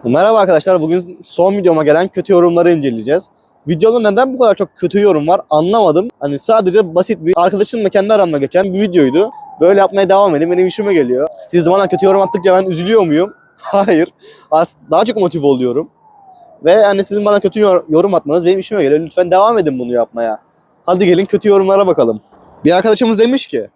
Merhaba arkadaşlar, bugün son videoma gelen kötü yorumları inceleyeceğiz. Videoda neden bu kadar çok kötü yorum var anlamadım. Hani sadece basit bir arkadaşımla kendi aramda geçen bir videoydu. Böyle yapmaya devam edin, benim işime geliyor. Siz bana kötü yorum attıkça ben üzülüyor muyum? Hayır. Daha çok motive oluyorum. Ve hani sizin bana kötü yorum atmanız benim işime geliyor. Lütfen devam edin bunu yapmaya. Hadi gelin kötü yorumlara bakalım. Bir arkadaşımız demiş ki,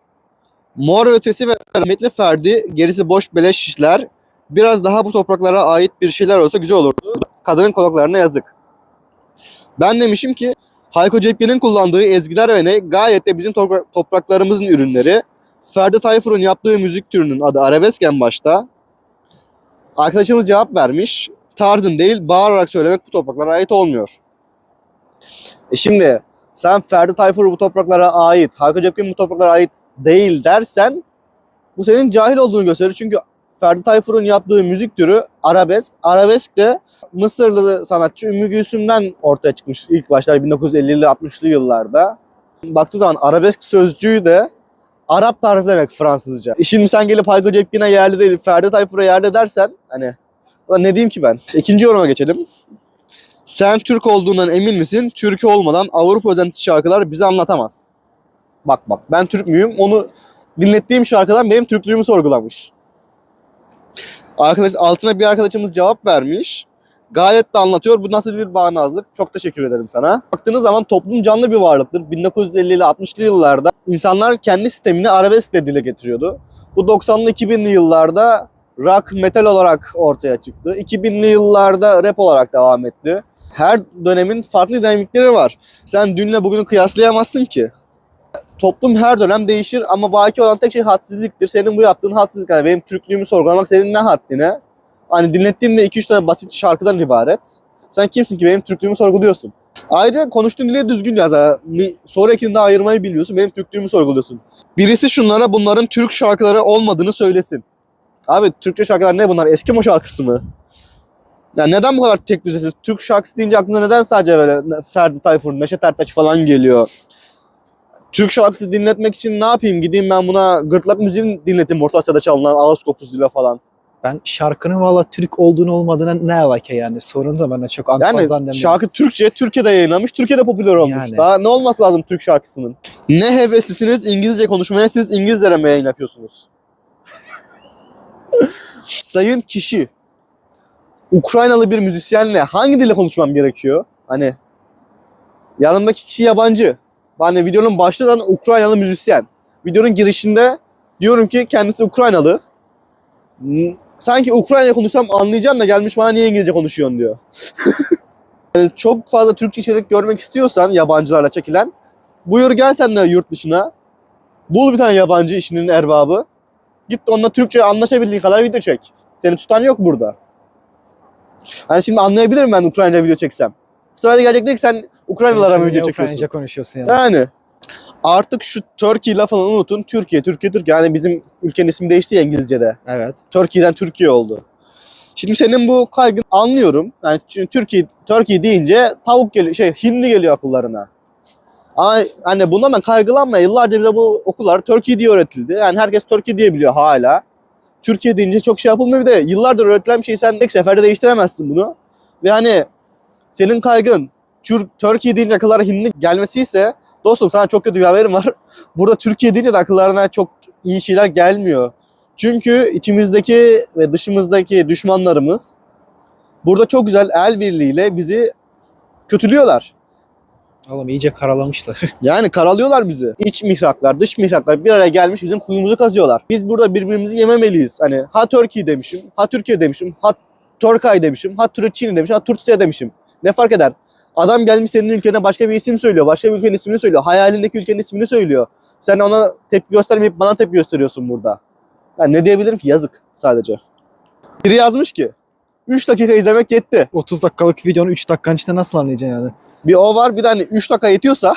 Mor ve Ötesi ve rahmetli Ferdi, gerisi boş beleş işler. Biraz daha bu topraklara ait bir şeyler olsa güzel olurdu. Kadının kulaklarına yazık. Ben demişim ki Hayko Cepkin'in kullandığı ezgiler ve ne gayet de bizim topraklarımızın ürünleri. Ferdi Tayfur'un yaptığı müzik türünün adı arabesk en başta. Arkadaşımız cevap vermiş. Tarzın değil, bağırarak söylemek bu topraklara ait olmuyor. Şimdi sen Ferdi Tayfur bu topraklara ait, Hayko Cepkin bu topraklara ait değil dersen bu senin cahil olduğunu gösterir. Çünkü Ferdi Tayfur'un yaptığı müzik türü arabesk. Arabesk de Mısırlı sanatçı Ümmü Gülsüm'den ortaya çıkmış ilk başlar 1950'li 60'lı yıllarda. Baktığı zaman arabesk sözcüğü de Arap tarzı demek Fransızca. Şimdi sen gelip Hayko Cepkin'e yerli değil, Ferdi Tayfur'a yerli dersen hani ne diyeyim ki ben? İkinci yoruma geçelim. Sen Türk olduğundan emin misin? Türkü olmadan Avrupa özentisi şarkılar bize anlatamaz. Bak ben Türk müyüm? Onu dinlettiğim şarkıdan benim Türklüğümü sorgulamış. Altına bir arkadaşımız cevap vermiş. Gayet de anlatıyor. Bu nasıl bir bağnazlık? Çok teşekkür ederim sana. Baktığınız zaman toplum canlı bir varlıktır. 1950'li 60'lı yıllarda insanlar kendi sistemini arabeskle dile getiriyordu. Bu 90'lı 2000'li yıllarda rock, metal olarak ortaya çıktı. 2000'li yıllarda rap olarak devam etti. Her dönemin farklı dinamikleri var. Sen dünle bugünü kıyaslayamazsın ki. Toplum her dönem değişir ama baki olan tek şey hadsizliktir. Senin bu yaptığın hadsizlik. Yani benim Türklüğümü sorgulamak senin ne haddine? Hani dinlettiğimde 2-3 tane basit şarkıdan ibaret. Sen kimsin ki benim Türklüğümü sorguluyorsun? Ayrıca konuştuğun dile düzgün yaz. Soru ekinde ayırmayı biliyorsun. Benim Türklüğümü sorguluyorsun. Birisi şunlara bunların Türk şarkıları olmadığını söylesin. Abi Türkçe şarkılar ne bunlar? Eskimo şarkısı mı? Yani neden bu kadar tek düzesiz? Türk şarkısı deyince aklına neden sadece böyle Ferdi Tayfur, Neşet Ertaş falan geliyor? Türk şarkısı dinletmek için ne yapayım? Gideyim ben buna gırtlak müziği dinleteyim Orta Asya'da çalınan ağız kopuzuyla falan. Ben şarkının valla Türk olduğunu olmadığına ne alaka yani? Sorun da bana çok Yani şarkı Türkçe, Türkiye'de yayınlanmış, Türkiye'de popüler olmuş. Yani. Daha ne olması lazım Türk şarkısının? Ne heveslisiniz İngilizce konuşmaya, siz İngilizlere mi yayın yapıyorsunuz? Sayın kişi, Ukraynalı bir müzisyenle hangi dille konuşmam gerekiyor? Hani yanımdaki kişi yabancı. Hani videonun başlığından Ukraynalı müzisyen. Videonun girişinde diyorum ki kendisi Ukraynalı. Sanki Ukrayna konuşsam anlayacaksın da gelmiş bana niye İngilizce konuşuyorsun diyor. Yani çok fazla Türkçe içerik görmek istiyorsan yabancılarla çekilen, buyur gel sen de yurt dışına. Bul bir tane yabancı işinin erbabı. Git onunla Türkçe anlaşabildiğin kadar video çek. Seni tutan yok burada. Hani şimdi anlayabilirim ben Ukraynaca video çeksem. Bu sefer de gelecek değil ki sen Ukraynalılara mı video çekiyorsun? Ukraynaca konuşuyorsun yani. Yani artık şu Turkey lafını unutun. Türkiye. Yani bizim ülkenin ismi değişti ya İngilizce'de. Evet. Turkey'den Türkiye oldu. Şimdi senin bu kaygını anlıyorum. Yani Turkey deyince tavuk geliyor, hindi geliyor akıllarına. Ama hani bundan da kaygılanma. Yıllarca bize bu okullar Turkey diye öğretildi. Yani herkes Turkey diye biliyor hala. Türkiye deyince çok şey yapılmıyor, bir de yıllardır öğretilen bir şeyi sen tek seferde değiştiremezsin bunu. Ve hani senin kaygın Türkiye deyince akıllara hindi gelmesiyse dostum sana çok kötü bir haberim var. Burada Türkiye deyince de akıllarına çok iyi şeyler gelmiyor. Çünkü içimizdeki ve dışımızdaki düşmanlarımız burada çok güzel el birliğiyle bizi kötülüyorlar. Oğlum iyice karalamışlar. Yani karalıyorlar bizi. İç mihraklar, dış mihraklar bir araya gelmiş bizim kuyumuzu kazıyorlar. Biz burada birbirimizi yememeliyiz. Hani ha Türkiye demişim, ha Türkiye demişim, ha Turkay demişim, ha Türkçini demişim, ha Türkçe demişim. Ne fark eder? Adam gelmiş senin ülkene başka bir isim söylüyor. Başka bir ülkenin ismini söylüyor. Hayalindeki ülkenin ismini söylüyor. Sen ona tepki göstermeyip bana tepki gösteriyorsun burada. Yani ne diyebilirim ki? Yazık sadece. Biri yazmış ki 3 dakika izlemek yetti. 30 dakikalık videonu 3 dakikanın içinde nasıl anlayacaksın yani? Bir o var, bir de hani 3 dakika yetiyorsa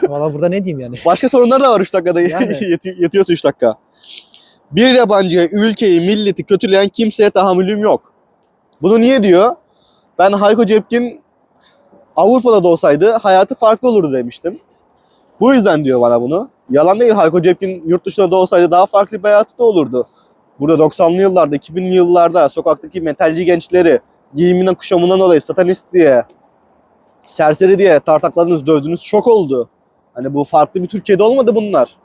Valla burada ne diyeyim yani? başka sorunlar da var 3 dakikada Yani. yetiyorsa 3 dakika. Bir yabancıya ülkeyi, milleti kötüleyen kimseye tahammülüm yok. Bunu niye diyor? Ben Hayko Cepkin Avrupa'da da olsaydı hayatı farklı olurdu demiştim. Bu yüzden diyor bana bunu. Yalan değil, Hayko Cepkin yurt dışında da olsaydı daha farklı bir hayatı da olurdu. Burada 90'lı yıllarda, 2000'li yıllarda sokaktaki metalci gençleri giyiminden kuşamından dolayı satanist diye, serseri diye tartakladınız, dövdünüz, şok oldu. Hani bu farklı bir Türkiye'de olmadı bunlar.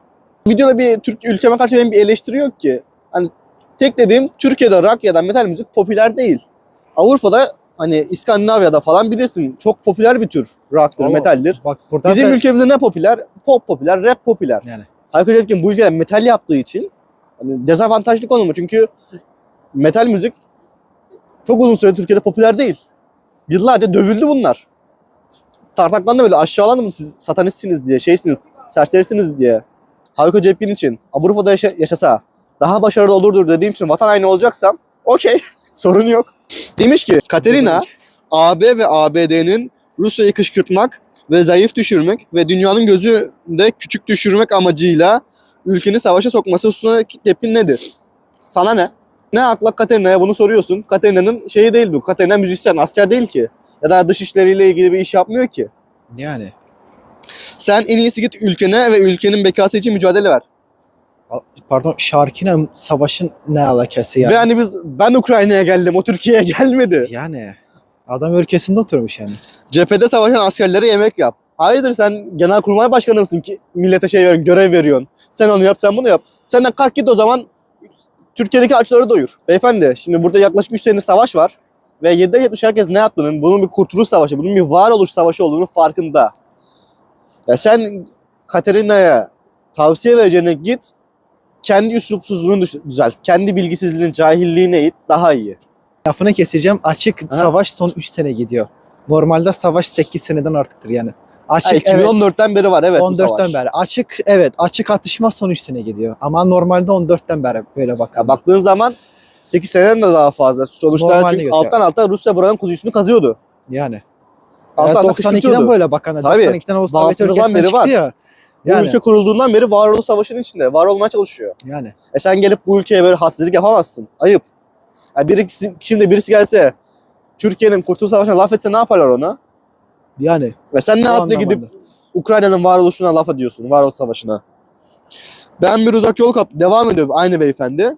Videoda bir Türk ülkeme karşı benim bir eleştiri yok ki. Hani tek dediğim Türkiye'de rock ya da metal müzik popüler değil. Avrupa'da hani İskandinavya'da falan bilirsin çok popüler bir tür rock'tır, metaldir. Bak burada Bizim ülkemizde ne popüler? Pop popüler, rap popüler. yani Hayko Cepkin bu ülkede metal yaptığı için hani dezavantajlı konumu çünkü metal müzik çok uzun süre Türkiye'de popüler değil. Yıllarca dövüldü bunlar. Tartaklandı böyle aşağılandı mı siz satanistsiniz diye, şeysiniz, serserisiniz diye. Hayko Cepkin için Avrupa'da yaşasa daha başarılı olurdur dediğim için vatan haini olacaksam okey sorun yok. Demiş ki Katerina AB ve ABD'nin Rusya'yı kışkırtmak ve zayıf düşürmek ve dünyanın gözünde küçük düşürmek amacıyla ülkeni savaşa sokması hususundaki tepkin nedir? Sana ne? Ne akla Katerina'ya bunu soruyorsun? Katerina'nın şeyi değil bu. Katerina müzisyen, asker değil ki. Ya da dış işleriyle ilgili bir iş yapmıyor ki. yani Sen en iyisi git ülkene ve ülkenin bekası için mücadele ver. pardon şarkıyla savaşın ne alakası yani? Ve hani ben Ukrayna'ya geldim, o Türkiye'ye gelmedi. Yani adam ülkesinde oturmuş yani. Cephede savaşan askerlere yemek yap. Hayırdır sen Genelkurmay Başkanı mısın ki millete şey veriyorsun, görev veriyorsun. Sen onu yap, sen bunu yap. Sen de kalk git o zaman Türkiye'deki açları doyur. Beyefendi şimdi burada yaklaşık 3 senedir savaş var. Ve 7'den 70 herkes ne yaptığının, bunun bir kurtuluş savaşı, bunun bir varoluş savaşı olduğunu farkında. Ya sen Katerina'ya tavsiye vereceğine git, kendi üslupsuzluğunu düzelt. Kendi bilgisizliğini, cahilliğini eğit, daha iyi. Lafını keseceğim. Açık Ha. savaş son 3 sene gidiyor. Normalde savaş 8 seneden artıktır yani. Açık Ha, evet 2014'ten beri var evet bu 14'ten savaş. beri. Açık evet açık atışma son 3 sene gidiyor. Ama normalde 14'ten beri böyle bak. Ya baktığın zaman 8 seneden de daha fazla. Sonuçta Normalde çünkü yok alttan alta Rusya buranın kuyusunu kazıyordu. Yani. Alttan alta 92'den kışkırtıyordu. böyle bakan. Tabii. 92'den o Sovyet Bağımsızlıktan ülkesinden beri çıktı var. ya. Bu Yani. ülke kurulduğundan beri varoluş savaşının içinde. Var olmaya çalışıyor. Yani. Sen gelip bu ülkeye böyle hadsizlik yapamazsın. Ayıp. Yani şimdi birisi gelse Türkiye'nin Kurtuluş Savaşı'na laf etse ne yaparlar ona? Yani. Ve sen ne O yaptı gidip anlamda. Ukrayna'nın varoluşuna laf ediyorsun, varoluş savaşına. Ben bir uzak yol kaptım. Devam ediyor aynı beyefendi.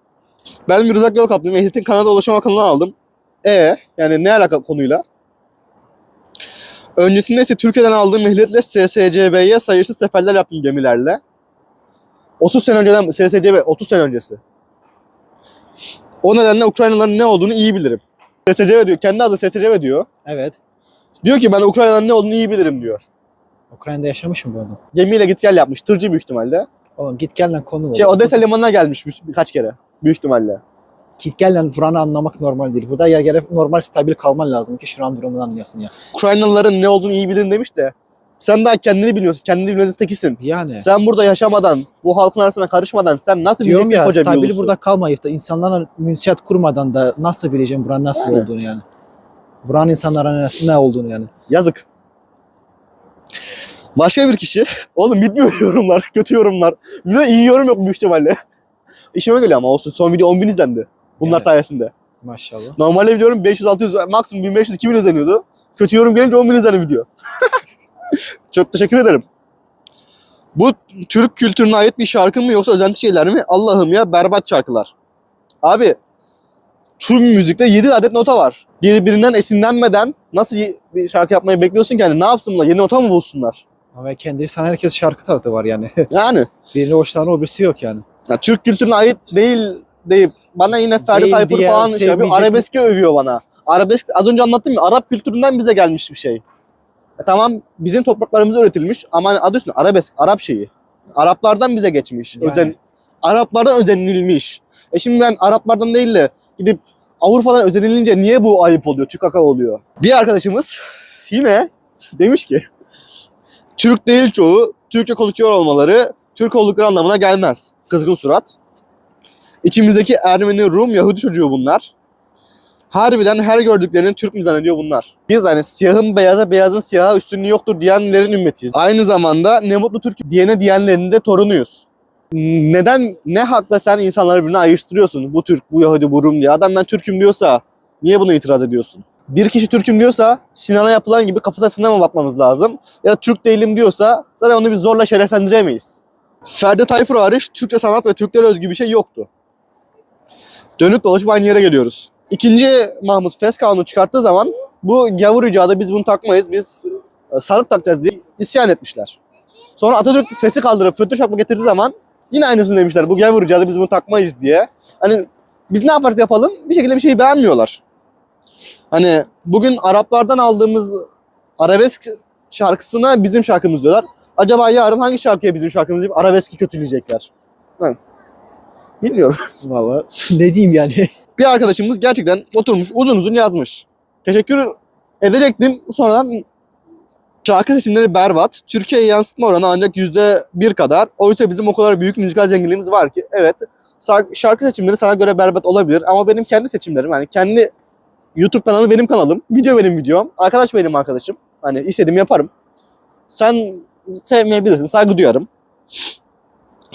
Ben bir uzak yol kaptım. Ehliyetin Kanada Ulaşım Bakanlığı'ndan aldım. Yani ne alaka konuyla? Öncesinde ise Türkiye'den aldığım ehliyetle SSCB'ye sayısız seferler yaptım gemilerle. 30 sene önceden SSCB 30 sene öncesi. O nedenle Ukraynalıların ne olduğunu iyi bilirim. SSCB diyor. Kendi adı SSCB diyor. Evet. Diyor ki ben Ukraynalıların ne olduğunu iyi bilirim diyor. Ukrayna'da yaşamış mı bu adam? Gemiyle git gel yapmış. Tırcı büyük ihtimalle. Oğlum git gelle konu olur. Odessa limanına gelmiş birkaç kere. Büyük ihtimalle. Git gelle vuranı anlamak normal değil. Burada yer normal stabil kalman lazım ki şu an durumunu anlayasın ya. Ukraynalıların ne olduğunu iyi bilirim demiş de. Sen daha kendini bilmiyorsun. Kendini bilmezin tekisin. Yani. Sen burada yaşamadan, bu halkın arasına karışmadan sen nasıl Diyorum bileceksin ya koca bir stabil ulusu? burada kalmayıp da insanlarla münsiyat kurmadan da nasıl bileceğim buranın nasıl Yani. olduğunu yani. Buranın insanlara ne olduğunu yani. Yazık. Başka bir kişi. Oğlum bitmiyor yorumlar. Kötü yorumlar. Bize iyi yorum yok büyük ihtimalle. İşime geliyor ama olsun. Son video 10.000 izlendi. Bunlar Evet. sayesinde. Maşallah. Normalde videolarım 500-600 maksimum 1500-2000 izleniyordu. Kötü yorum gelince 10.000 izlendi video. Çok teşekkür ederim. Bu Türk kültürüne ait bir şarkı mı yoksa özenti şeyler mi? Allah'ım ya berbat şarkılar. Abi tüm müzikte 7 adet nota var. Birbirinden esinlenmeden nasıl bir şarkı yapmayı bekliyorsun ki? Yani ne yapsın bunlar? Yeni nota mı bulsunlar? Ama kendi sana herkes şarkı tarzı var yani. Yani. Birini hoşlanan öbürsü yok yani. Ya, Türk kültürüne ait değil deyip bana yine Ferdi Değil Tayfur diye falan şey yapıyor. sevmeyecek- Arabeski övüyor bana. Arabesk az önce anlattım ya Arap kültüründen bize gelmiş bir şey. Tamam bizim topraklarımızda üretilmiş ama adı üstünde arabesk, Arap şeyi. Araplardan bize geçmiş. Yani. Araplardan özenilmiş. Şimdi ben Araplardan değil de gidip Avrupa'dan özenilince niye bu ayıp oluyor, tükaka oluyor? Bir arkadaşımız yine demiş ki Türk değil çoğu, Türkçe konuşuyor olmaları Türk oldukları anlamına gelmez. Kızgın surat. İçimizdeki Ermeni, Rum, Yahudi çocuğu bunlar. Harbiden her gördüklerini Türk mü zannediyor bunlar? Biz hani siyahın beyaza, beyazın siyaha üstünlüğü yoktur diyenlerin ümmetiyiz. Aynı zamanda ne mutlu Türk diyenlerin de torunuyuz. Neden, ne hakla sen insanları birbirine ayrıştırıyorsun? Bu Türk, bu Yahudi, bu Rum diye. Adam ben Türk'üm diyorsa niye buna itiraz ediyorsun? Bir kişi Türk'üm diyorsa Sinan'a yapılan gibi kafatasına mı bakmamız lazım? Ya da Türk değilim diyorsa zaten onu biz zorla şereflendiremeyiz. Ferdi Tayfur hariç Türkçe sanat ve Türklere özgü bir şey yoktu. Dönüp dolaşıp aynı yere geliyoruz. İkinci Mahmut Fes Kanunu çıkarttığı zaman bu gavur icadı biz bunu takmayız, biz sarık takacağız diye isyan etmişler. Sonra Atatürk Fes'i kaldırıp fötr şapka getirdiği zaman yine aynısını demişler. Bu gavur icadı biz bunu takmayız diye. Hani biz ne yaparız yapalım bir şekilde bir şeyi beğenmiyorlar. Hani bugün Araplardan aldığımız arabesk şarkısına bizim şarkımız diyorlar. Acaba yarın hangi şarkıya bizim şarkımız deyip arabeski kötüleyecekler? Hı. Bilmiyorum. Valla ne diyeyim yani. Bir arkadaşımız gerçekten oturmuş uzun uzun yazmış. Teşekkür edecektim. Sonradan şarkı seçimleri berbat. Türkiye'ye yansıtma oranı ancak %1 kadar. Oysa bizim o kadar büyük müzikal zenginliğimiz var ki. Evet, şarkı seçimleri sana göre berbat olabilir ama benim kendi seçimlerim, yani kendi YouTube kanalı benim kanalım, video benim videom, arkadaş benim arkadaşım. Hani istediğimi yaparım. Sen sevmeyebilirsin, saygı duyarım.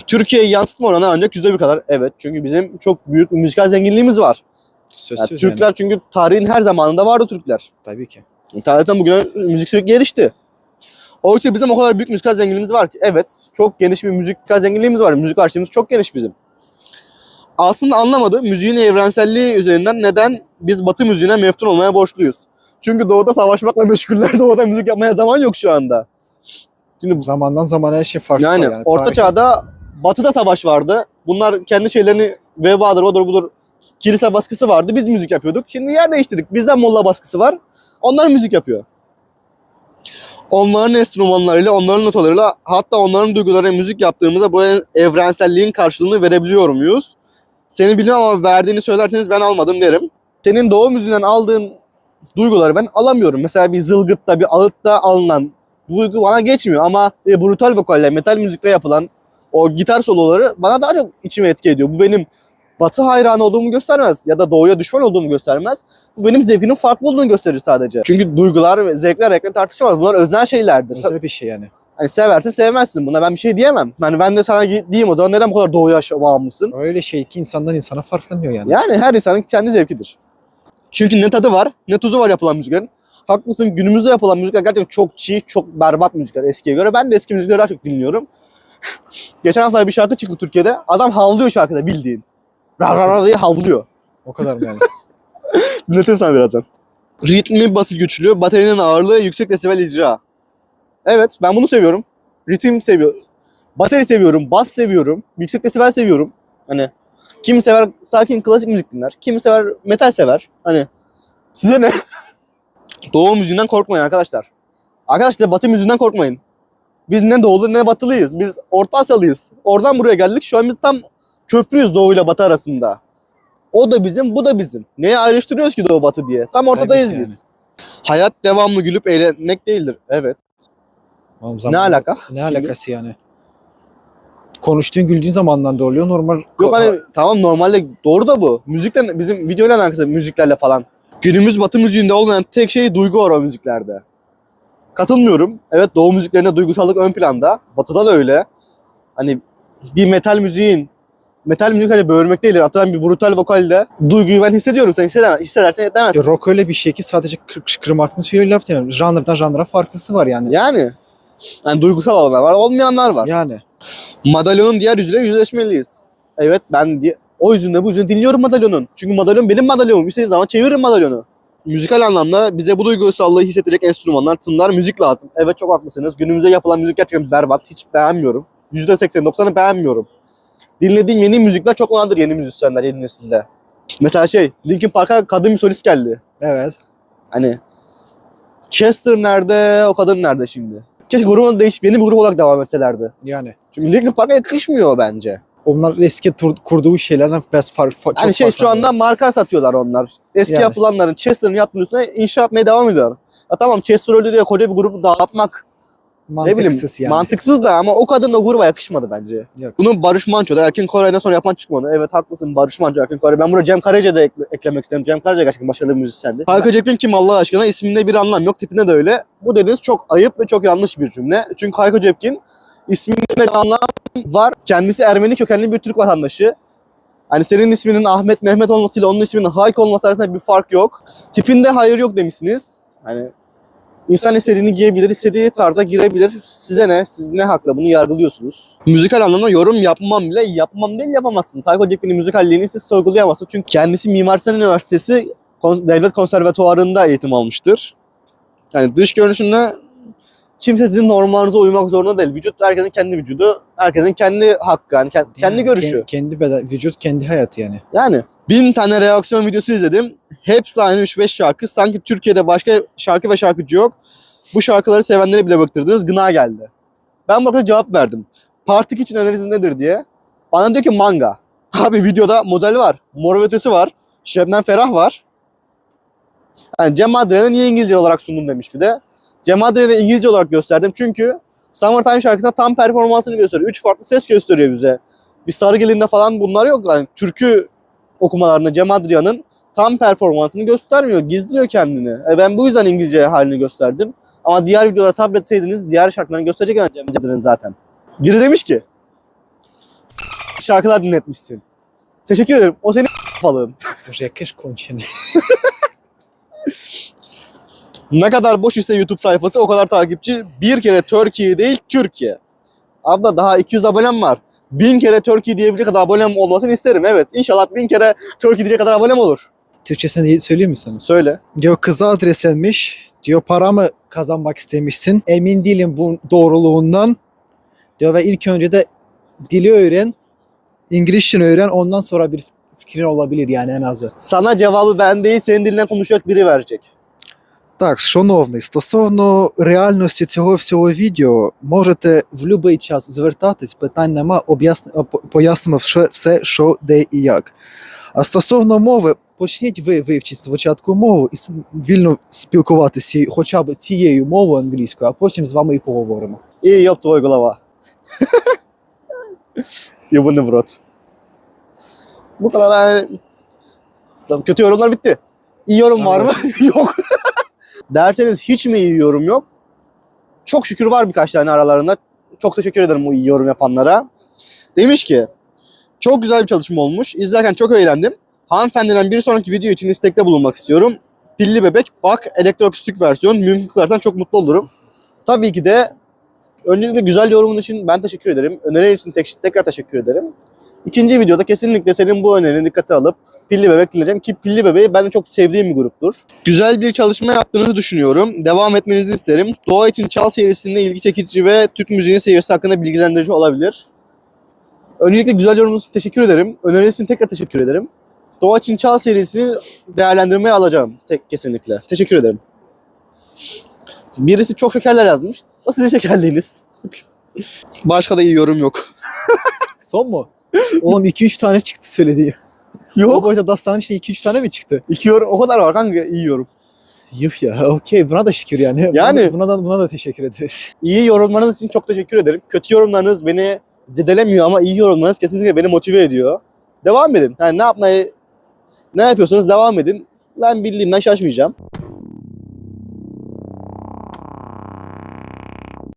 Türkiye'ye yansıtma oranı ancak %1 kadar. Evet, çünkü bizim çok büyük bir müzikal zenginliğimiz var. Söz Yani söz Türkler yani. çünkü tarihin her zamanında vardı Türkler. Tabii ki. Tarihten bugüne müzik sürekli gelişti. Oysa bizim o kadar büyük müzikal zenginliğimiz var ki. Evet, çok geniş bir müzikal zenginliğimiz var. Müzik arşivimiz çok geniş bizim. Aslında anlamadı, müziğin evrenselliği üzerinden neden biz Batı müziğine meftun olmaya borçluyuz. Çünkü doğuda savaşmakla meşguller, doğuda müzik yapmaya zaman yok şu anda. Şimdi Zamandan zamana her şey farklı. yani Orta Tarih- Çağ'da Batı'da savaş vardı. Bunlar kendi şeylerini vebadır, odur budur, kilise baskısı vardı. Biz müzik yapıyorduk. Şimdi yer değiştirdik. Bizden molla baskısı var. Onlar müzik yapıyor. Onların enstrümanlarıyla, onların notalarıyla, hatta onların duygularıyla müzik yaptığımızda bu evrenselliğin karşılığını verebiliyor muyuz? Seni bilmem ama verdiğini söylerseniz ben almadım derim. Senin doğu müziğinden aldığın duyguları ben alamıyorum. Mesela bir zılgıtta, bir ağıtta alınan duygu bana geçmiyor ama brutal vokalle, metal müzikle yapılan o gitar soloları bana daha çok içime etki ediyor. Bu benim Batı hayranı olduğumu göstermez ya da doğuya düşman olduğumu göstermez. Bu benim zevkimin farklı olduğunu gösterir sadece. Çünkü duygular ve zevkler renkler tartışılmaz. Bunlar öznel şeylerdir. Özel bir şey yani. Hani seversin sevmezsin. Buna ben bir şey diyemem. Yani ben de sana diyeyim o zaman neden bu kadar doğuya bağımlısın? Öyle şey ki insandan insana farklanıyor yani. Yani her insanın kendi zevkidir. Çünkü ne tadı var ne tuzu var yapılan müziklerin. Haklısın, günümüzde yapılan müzikler gerçekten çok çiğ, çok berbat müzikler eskiye göre. Ben de eski müzikleri daha çok dinliyorum. Geçen hafta bir şarkı çıktı Türkiye'de. Adam havlıyor şarkıda bildiğin. Ra ra ra diye havlıyor. O kadar mı yani? Dinletirim sana birazdan. Ritmi bası güçlü, baterinin ağırlığı, yüksek desibel icra. Evet, ben bunu seviyorum. Ritim seviyorum. Bateri seviyorum, bas seviyorum, yüksek desibel seviyorum. Hani kimi sever sakin klasik müzik dinler, kimi sever metal sever. Hani size ne? Doğu müziğinden korkmayın arkadaşlar. Arkadaşlar Batı müziğinden korkmayın. Biz ne doğulu ne batılıyız. Biz Orta Asyalıyız. Oradan buraya geldik. Şu an biz tam köprüyüz Doğu ile Batı arasında. O da bizim, bu da bizim. Neye ayrıştırıyoruz ki Doğu Batı diye? Tam ortadayız Tabii ki biz. Hayat devamlı gülüp eğlenmek değildir. Evet. Oğlum Ne alaka? Ne alakası yani? Konuştuğun güldüğün zamanlarda oluyor normal. Yok hani tamam normalde doğru da bu. Müzikle bizim videoyla alakası müziklerle falan. Günümüz Batı müziğinde olmayan tek şey duygu var o müziklerde. Katılmıyorum. Evet Doğu müziklerinde duygusallık ön planda. Batı'da da öyle. Hani bir metal müzik hani böğürmek değildir. Atılan bir brutal vokalde duyguyu ben hissediyorum. Sen hissedersen edemezsin. Rock öyle bir şey ki sadece kırmaklı söylüyor laf yani. Janrdan janra farklısı var yani. Yani duygusal olanlar var, olmayanlar var. Yani. Madalyonun diğer yüzüyle yüzleşmeliyiz. Evet o yüzünde bu yüzünde dinliyorum Madalyon'un. Çünkü Madalyon benim madalyonum. İstediğim zaman çeviririm Madalyon'u. Müzikal anlamda bize bu duygusallığı hissettirecek enstrümanlar, tınlar, müzik lazım. Evet çok haklısınız. Günümüzde yapılan müzik gerçekten berbat. Hiç beğenmiyorum. %80-90'ı beğenmiyorum. Dinlediğim yeni müzikler çok nadir yeni müzisyenler yeni nesilde. Mesela Linkin Park'a kadın bir solist geldi. Evet. Hani Chester nerede, o kadın nerede şimdi? Keşke grubunu değişip yeni bir grup olarak devam etselerdi. Yani. Çünkü Linkin Park'a yakışmıyor bence. Onlar eski kurduğu şeylerden biraz çok Hani farklı. şu anda marka satıyorlar onlar. Eski Yani. yapılanların Chester'ın yaptığının üstüne inşa etmeye devam ediyorlar. Ya tamam Chester öldü diye koca bir grubu dağıtmak ne bileyim Mantıksız yani. mantıksız da ama o kadın da gruba yakışmadı bence. Yok. Bunu Barış Manço da Erkin Koray'dan sonra yapan çıkmadı. Evet haklısın Barış Manço, Erkin Koray. Ben buraya Cem Karaca'yı da eklemek isterim. Cem Karaca gerçekten başarılı bir müzisyendi. Hayko Cepkin kim Allah aşkına? İsminde bir anlam yok, tipinde de öyle. Bu dediğiniz çok ayıp ve çok yanlış bir cümle. Çünkü Hayko Cepkin isminde bir anlam var. Kendisi Ermeni kökenli bir Türk vatandaşı. Hani senin isminin Ahmet, Mehmet olmasıyla onun isminin Hayko olması arasında bir fark yok. Tipinde hayır yok demişsiniz. Hani İnsan istediğini giyebilir, istediği tarza girebilir. Size ne? Siz ne hakla bunu yargılıyorsunuz? Müzikal anlamda yorum yapmam bile yapmam değil yapamazsınız. Hayko Cepkin'in müzikalliğini siz sorgulayamazsınız. Çünkü kendisi Mimar Sinan Üniversitesi Devlet Konservatuvarı'nda eğitim almıştır. Yani dış görünüşünde kimse sizin normlarınıza uymak zorunda değil. Vücut herkesin kendi vücudu, herkesin kendi hakkı, yani kendi görüşü. Kendi beden, vücut kendi hayatı yani. Yani 1000 tane reaksiyon videosu izledim. Hepsi aynı 3-5 şarkı. Sanki Türkiye'de başka şarkı ve şarkıcı yok. Bu şarkıları sevenleri bile bıktırdınız. Gına geldi. Ben burada cevap verdim. Part 2 için öneriniz nedir diye. Bana diyor ki manga. Abi videoda model var. Mor ve Ötesi var. Şebnem Ferah var. Yani Cem Adrian'ı niye İngilizce olarak sundum demiş bir de. Cem Adrian'ı İngilizce olarak gösterdim. Çünkü Summertime şarkısında tam performansını gösteriyor. 3 farklı ses gösteriyor bize. Bir Sarıgelin'de falan bunlar yok. Yani türkü okumalarında Cem Adrian'ın tam performansını göstermiyor. Gizliyor kendini. Ben bu yüzden İngilizce halini gösterdim. Ama diğer videolara sabretseydiniz diğer şarkılarını gösterecek ama Cem Adrian zaten. Biri demiş ki şarkılar dinletmişsin. Teşekkür ederim. O senin falığın. Boże, jakieś kończenie. Ne kadar boş ise YouTube sayfası o kadar takipçi. Bir kere Türkiye değil Türkiye. Abla daha 200 abonem var. 1000 kere Türkiye diyebilecek kadar abonem olmasını isterim. Evet. İnşallah 1000 kere Türkiye diyecek kadar abonem olur. Türkçesini söyleyeyim mi sana? Söyle. Diyor kıza adres vermiş. Diyor para mı kazanmak istemişsin? Emin değilim bu doğruluğundan. Diyor ve ilk önce de dili öğren. İngilizce öğren. Ondan sonra bir fikrin olabilir yani en azı. Sana cevabı ben değil senin dilinden konuşacak biri verecek. Так, шановний, стосовно реальності цього всього відео, можете в будь-який час звертатись, питань нема, пояснимо все, що, де і як. А стосовно мови, почніть ви вивчити спочатку мову і вільно спілкуватися хоча б цією мовою англійською, а потім з вами і поговоримо. İyi yaptı uygulama. Yabını Murat. Bu kadar yani. Tabii kötü yorumlar bitti. İyi yorum var mı? Yok. Derseniz hiç mi iyi yorum yok? Çok şükür var birkaç tane aralarında. Çok teşekkür ederim o iyi yorum yapanlara. Demiş ki çok güzel bir çalışma olmuş. İzlerken çok eğlendim. Hanımefendiden bir sonraki video için istekte bulunmak istiyorum. Pilli bebek bak elektroakustik versiyon. Mümkün kılarsan çok mutlu olurum. Tabii ki de öncelikle güzel yorumun için ben teşekkür ederim. Önerin için tekrar teşekkür ederim. İkinci videoda kesinlikle senin bu önerini dikkate alıp Pilli Bebek dinleyeceğim ki Pilli Bebeği ben de çok sevdiğim bir gruptur. Güzel bir çalışma yaptığınızı düşünüyorum. Devam etmenizi isterim. Doğa için Çal serisinde ilgi çekici ve Türk müziğinin seviyesi hakkında bilgilendirici olabilir. Öncelikle güzel yorumunuz için teşekkür ederim. Öneriniz için tekrar teşekkür ederim. Doğa için Çal serisini değerlendirmeye alacağım kesinlikle. Teşekkür ederim. Birisi çok şekerler yazmış. O sizin şekerliğiniz. Başka da iyi yorum yok. Son mu? Oğlum 2-3 tane çıktı söylediği. O Yok. boyda dastanın içinde 2-3 tane mi çıktı? İki yorum o kadar var kanka iyi yorum. Yuh ya, okey, buna da şükür yani. Yani- Buna da teşekkür ederiz. İyi yorumlarınız için çok teşekkür ederim. Kötü yorumlarınız beni zedelemiyor ama iyi yorumlarınız kesinlikle beni motive ediyor. Devam edin. Yani ne yapıyorsanız devam edin. Ben bildiğimden şaşmayacağım.